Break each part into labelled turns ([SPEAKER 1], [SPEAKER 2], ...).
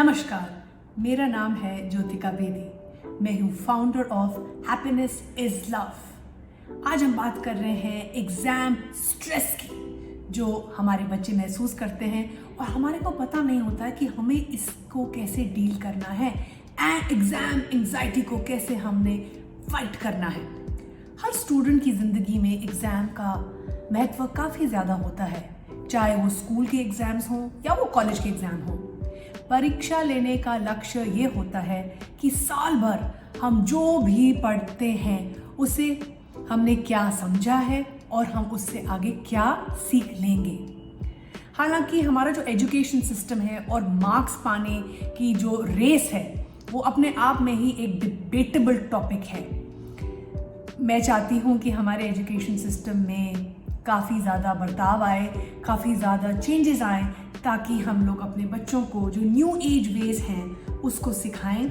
[SPEAKER 1] नमस्कार, मेरा नाम है ज्योतिका बेदी। मैं हूँ founder of happiness is love. आज हम बात कर रहे हैं एग्जाम स्ट्रेस की, जो हमारे बच्चे महसूस करते हैं और हमारे को पता नहीं होता है कि हमें इसको कैसे डील करना है, एग्जाम एंजाइटी को कैसे हमने फाइट करना है। हर स्टूडेंट की ज़िंदगी में एग्ज़ाम का महत्व काफ़ी ज़्यादा होता है, चाहे वो स्कूल के एग्ज़ाम्स हों या वो कॉलेज के एग्ज़ाम हों। परीक्षा लेने का लक्ष्य ये होता है कि साल भर हम जो भी पढ़ते हैं उसे हमने क्या समझा है और हम उससे आगे क्या सीख लेंगे। हालांकि हमारा जो एजुकेशन सिस्टम है और मार्क्स पाने की जो रेस है वो अपने आप में ही एक डिबेटेबल टॉपिक है। मैं चाहती हूँ कि हमारे एजुकेशन सिस्टम में काफ़ी ज़्यादा बदलाव आए, काफ़ी ज़्यादा चेंजेस आए, ताकि हम लोग अपने बच्चों को जो न्यू एज वेज हैं उसको सिखाएं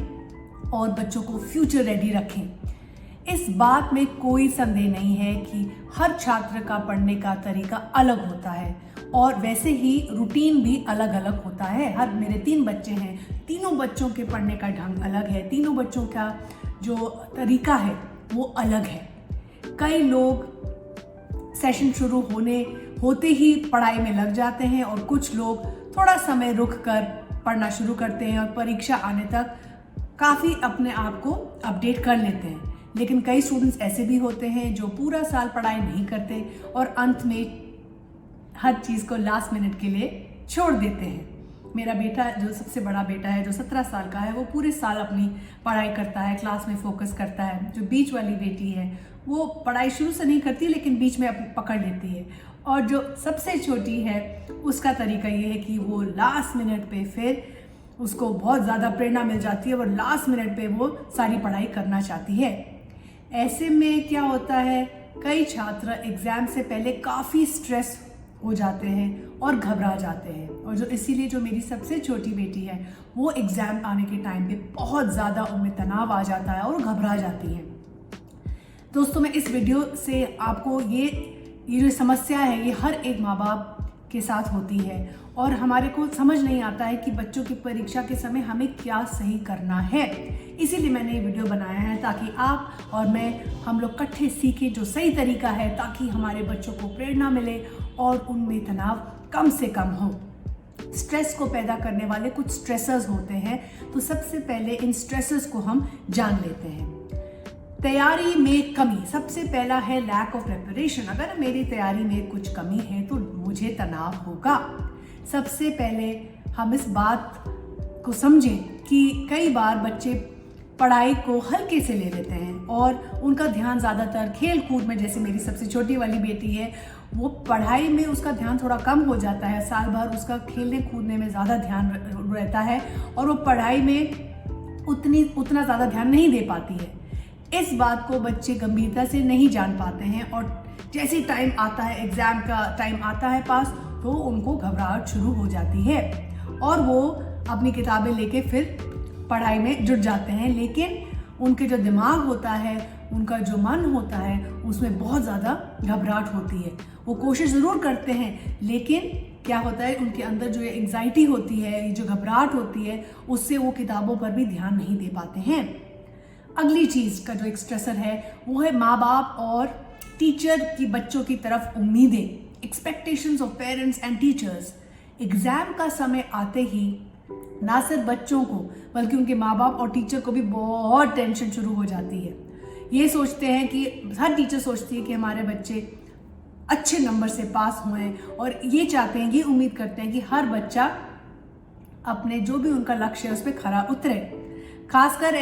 [SPEAKER 1] और बच्चों को फ्यूचर रेडी रखें। इस बात में कोई संदेह नहीं है कि हर छात्र का पढ़ने का तरीका अलग होता है और वैसे ही रूटीन भी अलग अलग होता है। मेरे 3 बच्चे हैं, तीनों बच्चों के पढ़ने का ढंग अलग है, तीनों बच्चों का जो तरीका है वो अलग है। कई लोग सेशन शुरू होते ही पढ़ाई में लग जाते हैं और कुछ लोग थोड़ा समय रुक कर पढ़ना शुरू करते हैं और परीक्षा आने तक काफ़ी अपने आप को अपडेट कर लेते हैं। लेकिन कई स्टूडेंट्स ऐसे भी होते हैं जो पूरा साल पढ़ाई नहीं करते और अंत में हर चीज़ को लास्ट मिनट के लिए छोड़ देते हैं। मेरा बेटा, जो सबसे बड़ा बेटा है, जो 17 साल का है, वो पूरे साल अपनी पढ़ाई करता है, क्लास में फोकस करता है। जो बीच वाली बेटी है वो पढ़ाई शुरू से नहीं करती लेकिन बीच में पकड़ लेती है। और जो सबसे छोटी है उसका तरीका ये है कि वो लास्ट मिनट पे फिर उसको बहुत ज़्यादा प्रेरणा मिल जाती है और लास्ट मिनट पे वो सारी पढ़ाई करना चाहती है। ऐसे में क्या होता है, कई छात्र एग्ज़ाम से पहले काफ़ी स्ट्रेस हो जाते हैं और घबरा जाते हैं। और इसीलिए जो मेरी सबसे छोटी बेटी है वो एग्ज़ाम आने के टाइम पे बहुत ज़्यादा उनमें तनाव आ जाता है और घबरा जाती है। दोस्तों, मैं इस वीडियो से आपको ये जो समस्या है ये हर एक माँ बाप के साथ होती है और हमारे को समझ नहीं आता है कि बच्चों की परीक्षा के समय हमें क्या सही करना है। इसीलिए मैंने ये वीडियो बनाया है ताकि आप और मैं, हम लोग इकट्ठे सीखें जो सही तरीका है, ताकि हमारे बच्चों को प्रेरणा मिले और उनमें तनाव कम से कम हो। स्ट्रेस को पैदा करने वाले कुछ स्ट्रेसर्स होते हैं, तो सबसे पहले इन स्ट्रेसर्स को हम जान लेते हैं। तैयारी में कमी, सबसे पहला है लैक ऑफ प्रिपरेशन। अगर मेरी तैयारी में कुछ कमी है तो मुझे तनाव होगा। सबसे पहले हम इस बात को समझें कि कई बार बच्चे पढ़ाई को हल्के से ले लेते हैं और उनका ध्यान ज़्यादातर खेल कूद में, जैसे मेरी सबसे छोटी वाली बेटी है, वो पढ़ाई में उसका ध्यान थोड़ा कम हो जाता है। साल भर उसका खेलने कूदने में ज़्यादा ध्यान रहता है और वो पढ़ाई में उतना ज़्यादा ध्यान नहीं दे पाती है। इस बात को बच्चे गंभीरता से नहीं जान पाते हैं और जैसे टाइम आता है, एग्ज़ाम का टाइम आता है पास, तो उनको घबराहट शुरू हो जाती है और वो अपनी किताबें लेके फिर पढ़ाई में जुट जाते हैं। लेकिन उनके जो दिमाग होता है, उनका जो मन होता है, उसमें बहुत ज़्यादा घबराहट होती है। वो कोशिश ज़रूर करते हैं लेकिन क्या होता है, उनके अंदर जो एंग्जाइटी होती है, जो घबराहट होती है, उससे वो किताबों पर भी ध्यान नहीं दे पाते हैं। अगली चीज़ का जो एक स्ट्रेसर है वो है माँ बाप और टीचर की बच्चों की तरफ उम्मीदें, expectations of parents and teachers. Exam का समय आते ही ना सिर्फ बच्चों को बल्कि उनके माँ बाप और टीचर को भी बहुत टेंशन शुरू हो जाती है। ये सोचते हैं कि हर टीचर सोचती है कि हमारे बच्चे अच्छे नंबर से पास हुए और ये चाहते हैं, ये उम्मीद करते हैं कि हर बच्चा अपने जो भी उनका लक्ष्य है उस पर खरा उतरे। खासकर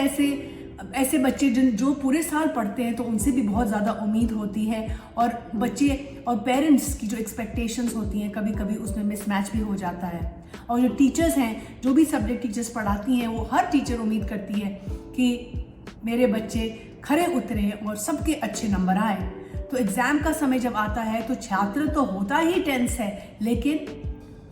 [SPEAKER 1] ऐसे बच्चे जो पूरे साल पढ़ते हैं तो उनसे भी बहुत ज़्यादा उम्मीद होती है और बच्चे और पेरेंट्स की जो एक्सपेक्टेशंस होती हैं कभी कभी उसमें मिसमैच भी हो जाता है। और जो टीचर्स हैं, जो भी सब्जेक्ट टीचर्स पढ़ाती हैं, वो हर टीचर उम्मीद करती है कि मेरे बच्चे खरे उतरे और सबके अच्छे नंबर आए। तो एग्ज़ाम का समय जब आता है तो छात्र तो होता ही टेंस है, लेकिन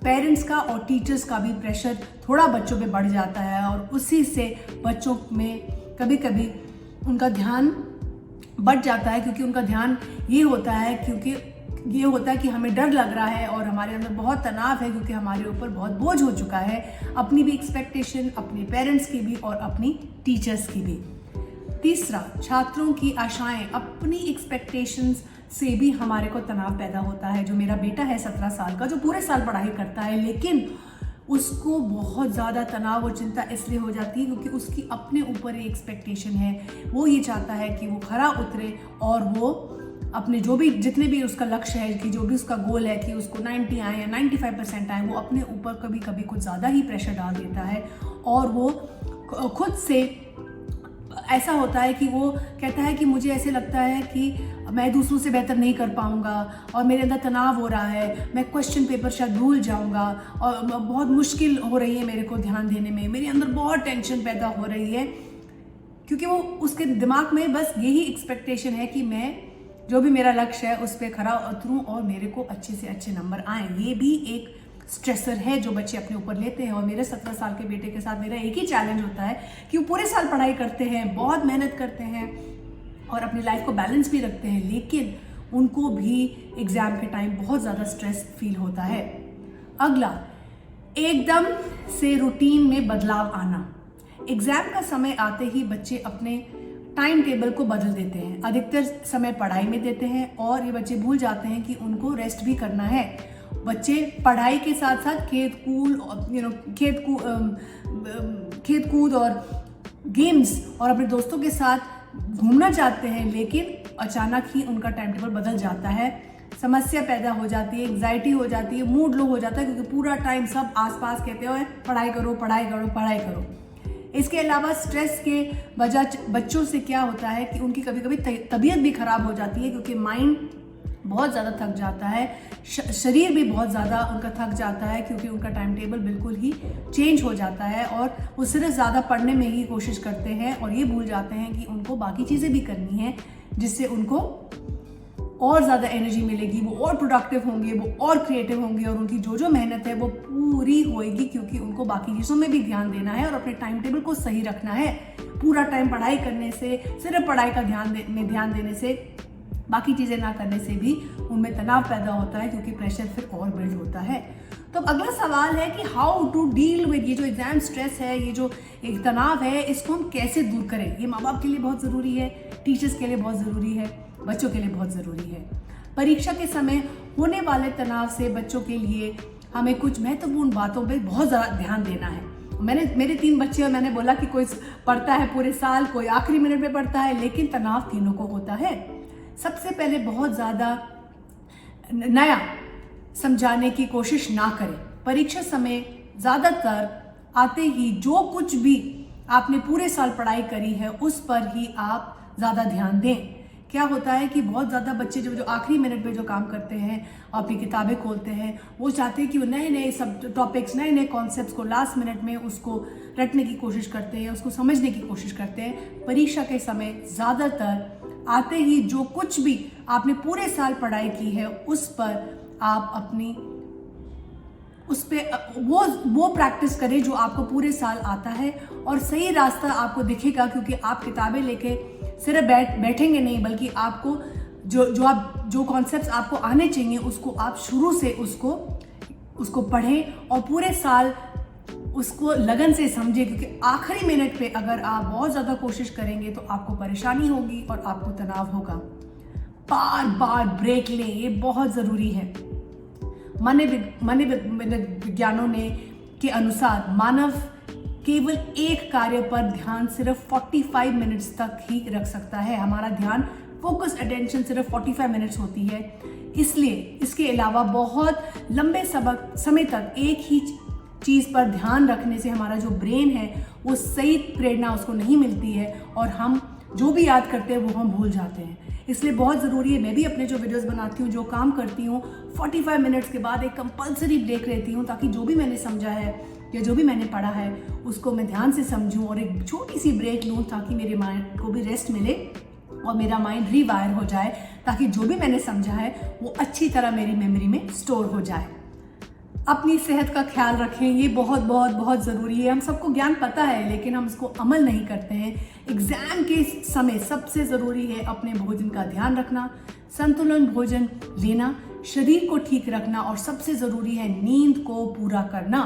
[SPEAKER 1] पेरेंट्स का और टीचर्स का भी प्रेशर थोड़ा बच्चों पे बढ़ जाता है और उसी से बच्चों में कभी कभी उनका ध्यान बढ़ जाता है, क्योंकि उनका ध्यान ये होता है क्योंकि ये होता है कि हमें डर लग रहा है और हमारे अंदर बहुत तनाव है क्योंकि हमारे ऊपर बहुत बोझ हो चुका है, अपनी भी एक्सपेक्टेशन, अपने पेरेंट्स की भी और अपनी टीचर्स की भी। तीसरा, छात्रों की आशाएं, अपनी एक्सपेक्टेशंस से भी हमारे को तनाव पैदा होता है। जो मेरा बेटा है 17 साल का, जो पूरे साल पढ़ाई करता है, लेकिन उसको बहुत ज़्यादा तनाव और चिंता इसलिए हो जाती है क्योंकि उसकी अपने ऊपर एक एक्सपेक्टेशन है। वो ये चाहता है कि वो खरा उतरे और वो अपने जो भी जितने भी उसका लक्ष्य है, कि जो भी उसका गोल है कि उसको 90 आए या 95% आए, वो अपने ऊपर कभी कभी कुछ ज़्यादा ही प्रेशर डाल देता है और वो खुद से ऐसा होता है कि वो कहता है कि मुझे ऐसे लगता है कि मैं दूसरों से बेहतर नहीं कर पाऊंगा और मेरे अंदर तनाव हो रहा है, मैं क्वेश्चन पेपर शायद भूल जाऊंगा और बहुत मुश्किल हो रही है मेरे को ध्यान देने में, मेरे अंदर बहुत टेंशन पैदा हो रही है, क्योंकि वो उसके दिमाग में बस यही एक्सपेक्टेशन है कि मैं जो भी मेरा लक्ष्य है उस पर खरा उतरूं और मेरे को अच्छे से अच्छे नंबर आएँ। ये भी एक स्ट्रेसर है जो बच्चे अपने ऊपर लेते हैं। और मेरे 17 साल के बेटे के साथ मेरा एक ही चैलेंज होता है कि वो पूरे साल पढ़ाई करते हैं, बहुत मेहनत करते हैं और अपनी लाइफ को बैलेंस भी रखते हैं, लेकिन उनको भी एग्जाम के टाइम बहुत ज़्यादा स्ट्रेस फील होता है। अगला, एकदम से रूटीन में बदलाव आना। एग्जाम का समय आते ही बच्चे अपने टाइम टेबल को बदल देते हैं, अधिकतर समय पढ़ाई में देते हैं और ये बच्चे भूल जाते हैं कि उनको रेस्ट भी करना है। बच्चे पढ़ाई के साथ साथ खेत कूद और गेम्स और अपने दोस्तों के साथ घूमना चाहते हैं, लेकिन अचानक ही उनका टाइम टेबल बदल जाता है, समस्या पैदा हो जाती है, एंग्जाइटी हो जाती है, मूड लो हो जाता है क्योंकि पूरा टाइम सब आसपास कहते हो पढ़ाई करो पढ़ाई करो पढ़ाई करो। इसके अलावा स्ट्रेस के वजह बच्चों से क्या होता है कि उनकी कभी कभी तबीयत भी खराब हो जाती है क्योंकि माइंड बहुत ज़्यादा थक जाता है, शरीर भी बहुत ज़्यादा उनका थक जाता है क्योंकि उनका टाइम टेबल बिल्कुल ही चेंज हो जाता है और वो सिर्फ ज़्यादा पढ़ने में ही कोशिश करते हैं और ये भूल जाते हैं कि उनको बाकी चीज़ें भी करनी है जिससे उनको और ज़्यादा एनर्जी मिलेगी, वो और प्रोडक्टिव होंगे, वो और क्रिएटिव होंगे और उनकी जो जो मेहनत है वो पूरी होएगी क्योंकि उनको बाकी चीज़ों में भी ध्यान देना है और अपने टाइम टेबल को सही रखना है। पूरा टाइम पढ़ाई करने से, सिर्फ पढ़ाई का ध्यान देने से, बाकी चीज़ें ना करने से भी उनमें तनाव पैदा होता है क्योंकि प्रेशर फिर और बिल्ड होता है। तो अगला सवाल है कि हाउ टू डील विद ये जो एग्जाम स्ट्रेस है, ये जो एक तनाव है, इसको हम कैसे दूर करें। ये माँ बाप के लिए बहुत ज़रूरी है, टीचर्स के लिए बहुत ज़रूरी है, बच्चों के लिए बहुत ज़रूरी है। परीक्षा के समय होने वाले तनाव से बच्चों के लिए हमें कुछ महत्वपूर्ण बातों पर बहुत ज़्यादा ध्यान देना है। मेरे 3 बच्चे और मैंने बोला कि कोई पढ़ता है पूरे साल, कोई आखिरी मिनट में पढ़ता है, लेकिन तनाव तीनों को होता है। सबसे पहले बहुत ज़्यादा नया समझाने की कोशिश ना करें। परीक्षा समय ज़्यादातर आते ही जो कुछ भी आपने पूरे साल पढ़ाई करी है उस पर ही आप ज़्यादा ध्यान दें। क्या होता है कि बहुत ज़्यादा बच्चे जो आखिरी मिनट में जो काम करते हैं, अपनी किताबें खोलते हैं, वो चाहते हैं कि वो नए नए सब टॉपिक्स, नए नए कॉन्सेप्ट्स को लास्ट मिनट में उसको रटने की कोशिश करते हैं, उसको समझने की कोशिश करते हैं। परीक्षा के समय ज़्यादातर आते ही जो कुछ भी आपने पूरे साल पढ़ाई की है उस पर आप अपनी वो प्रैक्टिस करें जो आपको पूरे साल आता है और सही रास्ता आपको दिखेगा क्योंकि आप किताबें लेके सिर्फ बैठेंगे नहीं, बल्कि आपको जो कॉन्सेप्ट्स आपको आने चाहिए उसको आप शुरू से उसको पढ़ें और पूरे साल उसको लगन से समझे, क्योंकि आखिरी मिनट पे अगर आप बहुत ज़्यादा कोशिश करेंगे तो आपको परेशानी होगी और आपको तनाव होगा। बार बार ब्रेक लें, ये बहुत ज़रूरी है। विज्ञानों के अनुसार मानव केवल एक कार्य पर ध्यान सिर्फ 45 मिनट्स तक ही रख सकता है। हमारा ध्यान, फोकस, अटेंशन सिर्फ 45 मिनट्स होती है। इसलिए इसके अलावा बहुत लंबे समय तक एक ही चीज़ पर ध्यान रखने से हमारा जो ब्रेन है वो सही प्रेरणा उसको नहीं मिलती है और हम जो भी याद करते हैं वो हम भूल जाते हैं। इसलिए बहुत ज़रूरी है, मैं भी अपने जो वीडियोस बनाती हूँ, जो काम करती हूँ, 45 मिनट्स के बाद एक कंपल्सरी ब्रेक लेती हूँ ताकि जो भी मैंने समझा है या जो भी मैंने पढ़ा है उसको मैं ध्यान से समझूँ और एक छोटी सी ब्रेक लूँ ताकि मेरे माइंड को भी रेस्ट मिले और मेरा माइंड रीवायर हो जाए ताकि जो भी मैंने समझा है वो अच्छी तरह मेरी मेमोरी में स्टोर हो जाए। अपनी सेहत का ख्याल रखें, ये बहुत बहुत बहुत ज़रूरी है। हम सबको ज्ञान पता है लेकिन हम इसको अमल नहीं करते हैं। एग्ज़ाम के समय सबसे ज़रूरी है अपने भोजन का ध्यान रखना, संतुलन भोजन लेना, शरीर को ठीक रखना और सबसे ज़रूरी है नींद को पूरा करना।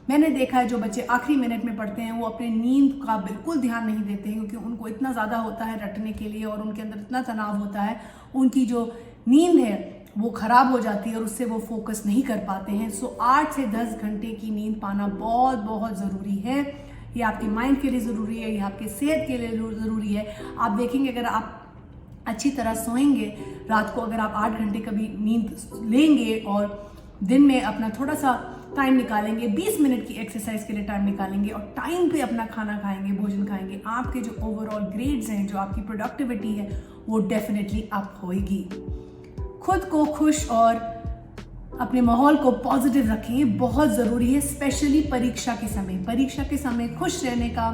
[SPEAKER 1] मैंने देखा है जो बच्चे आखिरी मिनट में पढ़ते हैं वो अपने नींद का बिल्कुल ध्यान नहीं देते हैं, क्योंकि उनको इतना ज़्यादा होता है रटने के लिए और उनके अंदर इतना तनाव होता है, उनकी जो नींद है वो ख़राब हो जाती है और उससे वो फोकस नहीं कर पाते हैं। सो 8 से 10 घंटे की नींद पाना बहुत बहुत ज़रूरी है। ये आपके माइंड के लिए ज़रूरी है, ये आपके सेहत के लिए ज़रूरी है। आप देखेंगे अगर आप अच्छी तरह सोएंगे रात को, अगर आप 8 घंटे कभी नींद लेंगे और दिन में अपना थोड़ा सा टाइम निकालेंगे, 20 मिनट की एक्सरसाइज के लिए टाइम निकालेंगे और टाइम पे अपना खाना खाएंगे, भोजन खाएंगे, आपके जो ओवरऑल ग्रेड्स हैं, जो आपकी प्रोडक्टिविटी है वो डेफिनेटली अप होएगी। खुद को खुश और अपने माहौल को पॉजिटिव रखें, ये बहुत ज़रूरी है, स्पेशली परीक्षा के समय। परीक्षा के समय खुश रहने का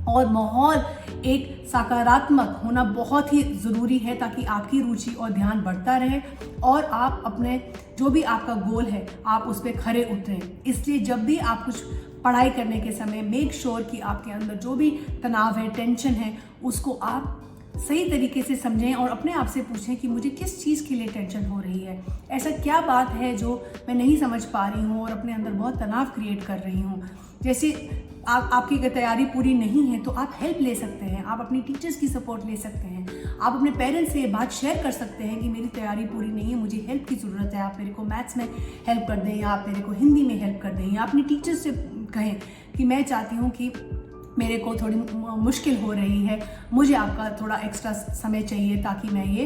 [SPEAKER 1] और माहौल एक सकारात्मक होना बहुत ही ज़रूरी है, ताकि आपकी रुचि और ध्यान बढ़ता रहे और आप अपने जो भी आपका गोल है आप उस पर खरे उतरें। इसलिए जब भी आप कुछ पढ़ाई करने के समय मेक श्योर कि आपके अंदर जो भी तनाव है, टेंशन है, उसको आप सही तरीके से समझें और अपने आप से पूछें कि मुझे किस चीज़ के लिए टेंशन हो रही है, ऐसा क्या बात है जो मैं नहीं समझ पा रही हूँ और अपने अंदर बहुत तनाव क्रिएट कर रही हूँ। जैसे आपकी अगर तैयारी पूरी नहीं है तो आप हेल्प ले सकते हैं, आप अपनी टीचर्स की सपोर्ट ले सकते हैं, आप अपने पेरेंट्स से ये बात शेयर कर सकते हैं कि मेरी तैयारी पूरी नहीं है, मुझे हेल्प की ज़रूरत है, आप मेरे को मैथ्स में हेल्प कर दें या आप मेरे को हिंदी में हेल्प कर दें, या अपनी टीचर्स से कहें कि मैं चाहती हूँ कि मेरे को थोड़ी मुश्किल हो रही है, मुझे आपका थोड़ा एक्स्ट्रा समय चाहिए ताकि मैं ये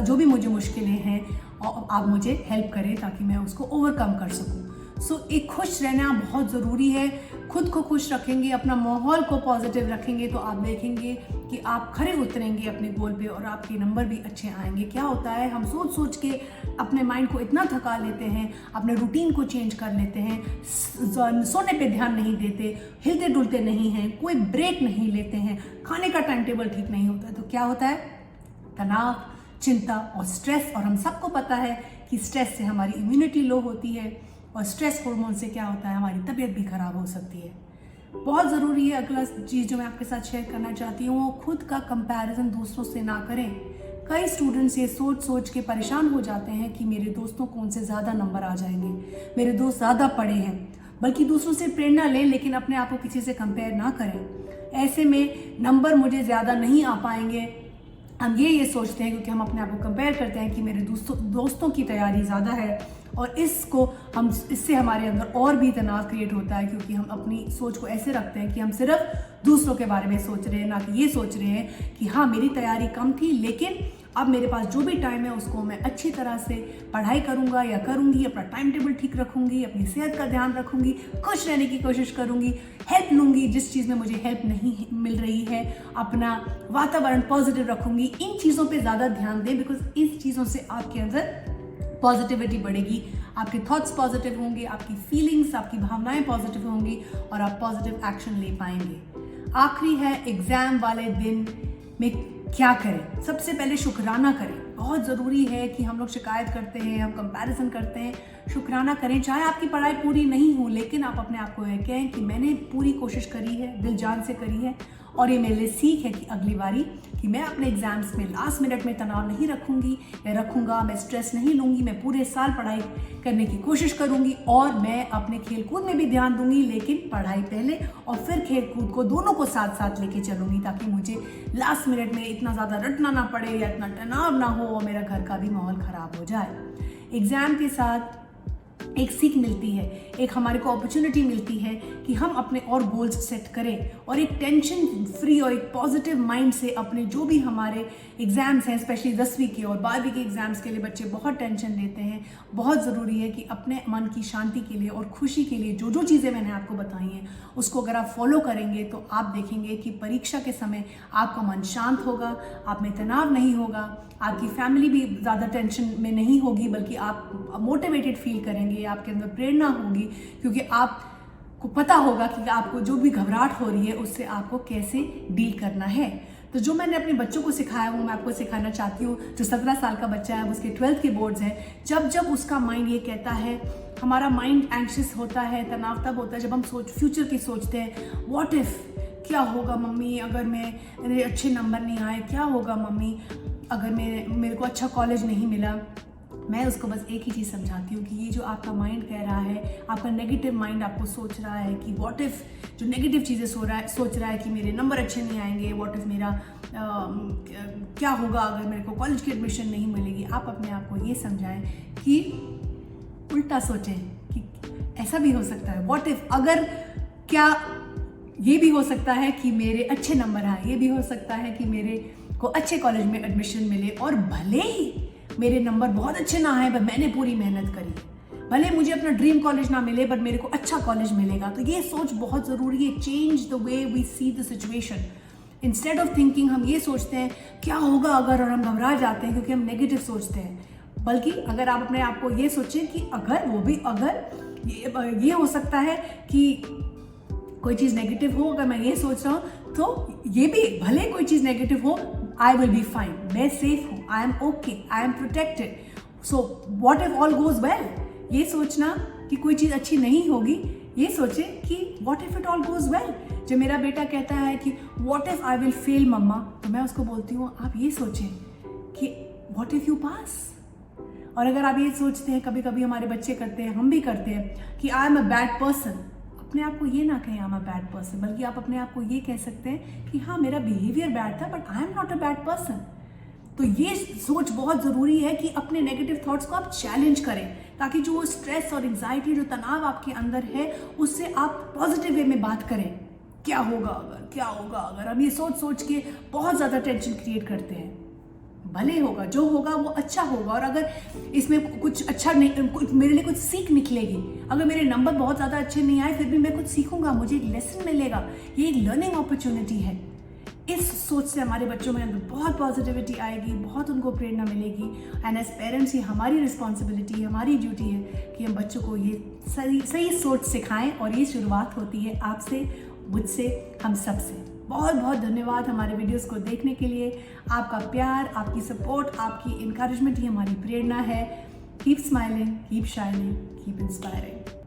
[SPEAKER 1] जो भी मुझे मुश्किलें हैं आप मुझे हेल्प करें ताकि मैं उसको ओवरकम कर सकूं। सो एक खुश रहना बहुत ज़रूरी है। खुद को खुश रखेंगे, अपना माहौल को पॉजिटिव रखेंगे तो आप देखेंगे कि आप खरे उतरेंगे अपने गोल पे और आपके नंबर भी अच्छे आएंगे। क्या होता है, हम सोच सोच के अपने माइंड को इतना थका लेते हैं, अपने रूटीन को चेंज कर लेते हैं, सोने पे ध्यान नहीं देते, हिलते डुलते नहीं हैं, कोई ब्रेक नहीं लेते हैं, खाने का टाइम टेबल ठीक नहीं होता है, तो क्या होता है, तनाव, चिंता और स्ट्रेस। और हम सबको पता है कि स्ट्रेस से हमारी इम्यूनिटी लो होती है और स्ट्रेस हार्मोन से क्या होता है, हमारी तबीयत भी खराब हो सकती है। बहुत ज़रूरी है। अगला चीज़ जो मैं आपके साथ शेयर करना चाहती हूँ, वो खुद का कंपैरिजन दूसरों से ना करें। कई स्टूडेंट्स ये सोच सोच के परेशान हो जाते हैं कि मेरे दोस्तों को उनसे ज़्यादा नंबर आ जाएंगे, मेरे दोस्त ज़्यादा पढ़े हैं, बल्कि दूसरों से प्रेरणा लें लेकिन अपने आप को किसी से कंपेयर ना करें। ऐसे में नंबर मुझे ज़्यादा नहीं आ पाएंगे, हम ये सोचते हैं क्योंकि हम अपने आप को कंपेयर करते हैं कि मेरे दोस्तों की तैयारी ज़्यादा है और इससे हमारे अंदर और भी तनाव क्रिएट होता है, क्योंकि हम अपनी सोच को ऐसे रखते हैं कि हम सिर्फ दूसरों के बारे में सोच रहे हैं, ना कि ये सोच रहे हैं कि हाँ मेरी तैयारी कम थी लेकिन अब मेरे पास जो भी टाइम है उसको मैं अच्छी तरह से पढ़ाई करूँगा या करूँगी, अपना टाइम टेबल ठीक रखूँगी, अपनी सेहत का ध्यान रखूँगी, खुश रहने की कोशिश करूँगी, हेल्प लूँगी जिस चीज़ में मुझे हेल्प नहीं मिल रही है, अपना वातावरण पॉजिटिव रखूँगी। इन चीज़ों पे ज़्यादा ध्यान दें, बिकॉज इन चीज़ों से आपके अंदर पॉजिटिविटी बढ़ेगी, आपके थॉट्स पॉजिटिव होंगे, आपकी फीलिंग्स, आपकी भावनाएं पॉजिटिव होंगी और आप पॉजिटिव एक्शन ले पाएंगे। आखिरी है, एग्जाम वाले दिन में क्या करें। सबसे पहले शुक्राना करें। बहुत ज़रूरी है कि हम लोग शिकायत करते हैं, हम कंपैरिजन करते हैं, शुक्राना करें। चाहे आपकी पढ़ाई पूरी नहीं हो लेकिन आप अपने आप को यह कहें कि मैंने पूरी कोशिश करी है, दिल जान से करी है और ये मेरे लिए सीख है कि अगली बारी कि मैं अपने एग्जाम्स में लास्ट मिनट में तनाव नहीं रखूँगी या रखूँगा, मैं स्ट्रेस नहीं लूँगी, मैं पूरे साल पढ़ाई करने की कोशिश करूँगी और मैं अपने खेल कूद में भी ध्यान दूँगी, लेकिन पढ़ाई पहले और फिर खेल कूद को दोनों को साथ साथ लेके चलूँगी ताकि मुझे लास्ट मिनट में इतना ज़्यादा रटना ना पड़े या इतना तनाव ना हो और मेरा घर का भी माहौल ख़राब हो जाए। एग्ज़ाम के साथ एक सीख मिलती है, एक हमारे को अपॉर्चुनिटी मिलती है कि हम अपने और गोल्स सेट करें और एक टेंशन फ्री और एक पॉजिटिव माइंड से अपने जो भी हमारे एग्ज़ाम्स हैं, स्पेशली 10वीं के और 12वीं के एग्ज़ाम्स के लिए बच्चे बहुत टेंशन लेते हैं। बहुत ज़रूरी है कि अपने मन की शांति के लिए और खुशी के लिए जो जो चीज़ें मैंने आपको बताई हैं उसको अगर आप फॉलो करेंगे तो आप देखेंगे कि परीक्षा के समय आपका मन शांत होगा, आप में तनाव नहीं होगा, आपकी फैमिली भी ज़्यादा टेंशन में नहीं होगी, बल्कि आप मोटिवेटेड फील करेंगे, आपके अंदर प्रेरणा होगी क्योंकि आपको पता होगा कि आपको जो भी घबराहट हो रही है उससे आपको कैसे डील करना है। तो जो मैंने अपने बच्चों को सिखाया वो मैं आपको सिखाना चाहती हूँ। जो 17 साल का बच्चा है, उसके 12th के बोर्ड्स हैं, जब उसका माइंड ये कहता है हमारा माइंड एंग्शियस होता है, तनाव तब होता है जब हम फ्यूचर की सोचते हैं। व्हाट इफ़, क्या होगा मम्मी अगर मेरे अच्छे नंबर नहीं आए, क्या होगा मम्मी अगर मेरे को अच्छा कॉलेज नहीं मिला। मैं उसको बस एक ही चीज़ समझाती हूँ कि ये जो आपका माइंड कह रहा है, आपका नेगेटिव माइंड आपको सोच रहा है कि व्हाट इफ़, जो नेगेटिव चीज़ें सोच रहा है कि मेरे नंबर अच्छे नहीं आएंगे, व्हाट इफ़ मेरा क्या होगा अगर मेरे को कॉलेज की एडमिशन नहीं मिलेगी। आप अपने आप को ये समझाएं कि उल्टा सोचें कि ऐसा भी हो सकता है, व्हाट इफ़ अगर, क्या ये भी हो सकता है कि मेरे अच्छे नंबर आए, ये भी हो सकता है कि मेरे को अच्छे कॉलेज में एडमिशन मिले, और भले ही मेरे नंबर बहुत अच्छे ना आए पर मैंने पूरी मेहनत करी, भले मुझे अपना ड्रीम कॉलेज ना मिले पर मेरे को अच्छा कॉलेज मिलेगा। तो ये सोच बहुत ज़रूरी है। Change the way we see the situation. Instead of thinking हम ये सोचते हैं क्या होगा अगर, और हम घबरा जाते हैं क्योंकि हम नेगेटिव सोचते हैं। बल्कि अगर आप अपने आप को ये सोचें कि अगर वो भी, अगर ये हो सकता है कि कोई चीज़ नेगेटिव हो, अगर मैं ये सोच रहा हूँ तो ये भी, भले कोई चीज़ नेगेटिव हो, आई विल बी फाइन, मैं सेफ हूँ, I am okay, I am protected, so what if all goes well. ये सोचना कि कोई चीज़ अच्छी नहीं होगी, ये सोचे कि what if it all goes well. जब मेरा बेटा कहता है कि what if I will fail mumma, तो मैं उसको बोलती हूँ आप ये सोचें कि व्हाट इफ यू पास। और अगर आप ये सोचते हैं, कभी कभी हमारे बच्चे करते हैं, हम भी करते हैं कि I am a bad person, अपने आप को ये ना कहें I am a bad person, बल्कि आप अपने आप को ये कह सकते हैं कि हाँ मेरा बिहेवियर बैड था but I am not a bad person. तो ये सोच बहुत ज़रूरी है कि अपने नेगेटिव थॉट्स को आप चैलेंज करें, ताकि जो स्ट्रेस और एंजाइटी, जो तनाव आपके अंदर है, उससे आप पॉजिटिव वे में बात करें। क्या होगा अगर, क्या होगा अगर, हम ये सोच के बहुत ज़्यादा टेंशन क्रिएट करते हैं। भले होगा, जो होगा वो अच्छा होगा, और अगर इसमें कुछ अच्छा नहीं, मेरे लिए कुछ सीख निकलेगी। अगर मेरे नंबर बहुत ज़्यादा अच्छे नहीं आए फिर भी मैं कुछ सीखूंगा, मुझे एक लेसन मिलेगा, ये एक लर्निंग अपॉर्चुनिटी है। इस सोच से हमारे बच्चों में अंदर बहुत पॉजिटिविटी आएगी, बहुत उनको प्रेरणा मिलेगी। एंड एज पेरेंट्स ये हमारी रिस्पॉन्सिबिलिटी है, हमारी ड्यूटी है कि हम बच्चों को ये सही सोच सिखाएं, और ये शुरुआत होती है आपसे, मुझसे, हम सब से। बहुत बहुत धन्यवाद हमारे वीडियोस को देखने के लिए। आपका प्यार, आपकी सपोर्ट, आपकी इनकरेजमेंट ही हमारी प्रेरणा है। Keep smiling, keep shining, keep inspiring.